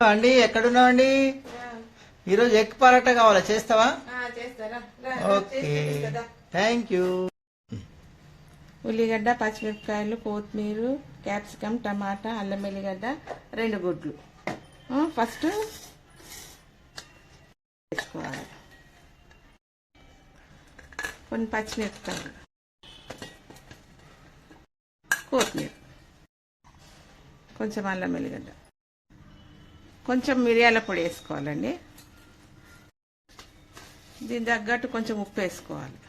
అండి ఎక్కడున్నావండి? ఈరోజు ఎగ్ పరాటా కావాలా, చేస్తావా? Okay, thank you. ఉల్లిగడ్డ, పచ్చిమిరపకాయలు, కొత్తిమీర, క్యాప్సికమ్, టమాటా, అల్లం వెల్లిగడ్డ, 2 గుడ్లు ఫస్ట్ వేసుకోవాలి. కొన్ని పచ్చిమిరపకాయలు, కొత్తిమీర, కొంచెం అల్లం వెల్లిగడ్డ, కొంచెం మిరియాల పొడి వేసుకోవాలండి. దీని తగ్గట్టు కొంచెం ఉప్పు వేసుకోవాలి.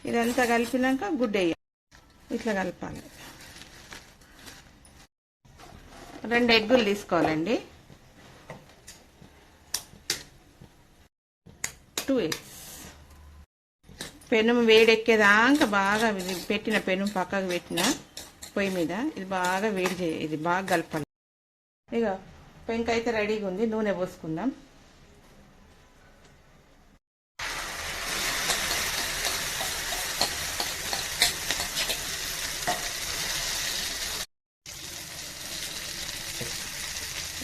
ఇదంతా కలిపినాక గుడ్డ వేయాలి. ఇట్లా కలపాలి. 2 ఎగ్గులు తీసుకోవాలండి. 2 ఎగ్స్. పెనం వేడెక్కేదాకా బాగా పెట్టిన పెనం పక్కకు పెట్టిన పొయ్యి మీద ఇది బాగా వేడి ఇది బాగా కలపాలి. ఇక పెంక అయితే రెడీగా ఉంది. నూనె పోసుకుందాం.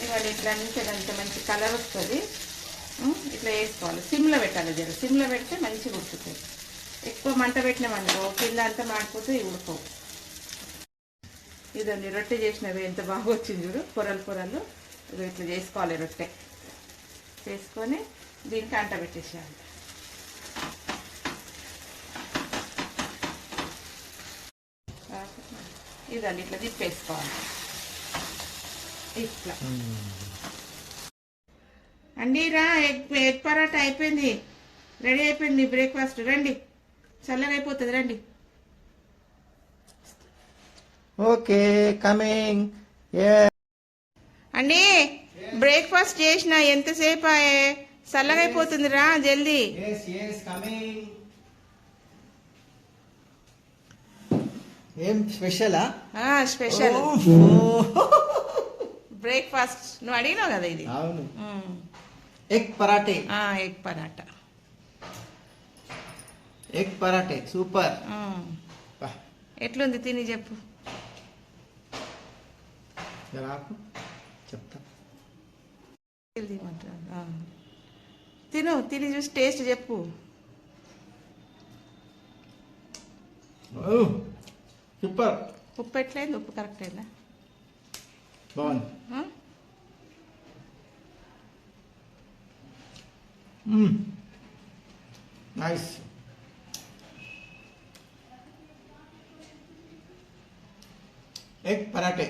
ఇవాళ ఇట్లా నుంచి అంత మంచి కలర్ వస్తుంది. ఇట్లా వేసుకోవాలి. సిమ్లో పెట్టాలి. జర సిమ్లో పెడితే మంచిగా ఉడుకుతుంది. ఎక్కువ మంట పెట్టినామనుకో కింద అంతా మాడిపోతే ఉడుకోవు. ఇదండి రొట్టె చేసినవి ఎంత బాగా వచ్చింది చూడు, పొరలు పొరలు. ఇది ఇట్లా చేసుకోవాలి. రొట్టె చేసుకొని దీనికి అంట పెట్టేసేయాలి. ఇదండి ఇట్లా తిప్పేసుకోవాలి. ఇట్లా అండి రా, ఎగ్ పరాటా అయిపోయింది, రెడీ అయిపోయింది మీ బ్రేక్ఫాస్ట్. రండి, చల్లగా అయిపోతుంది, రండి. Okay, coming. అండి బ్రేక్ఫాస్ట్ చేసిన ఎంతసేపు చల్లగా అయిపోతుంది, రా జల్దీ. ఏం స్పెషలా? Special breakfast. నువ్వు అడిగినావు కదా ఇది. అవును, egg parathe. Egg paratha. Egg parathe super. ఎట్లుంది తిని చెప్పు. చెప్తా. తిను, తిని చూసి టేస్ట్ చెప్పు. సూపర్. ఉప్పు ఎట్లయింది? ఉప్పు కరెక్ట్ అయిందా? బాగుంది. నైస్. ఎగ్ పరాటే.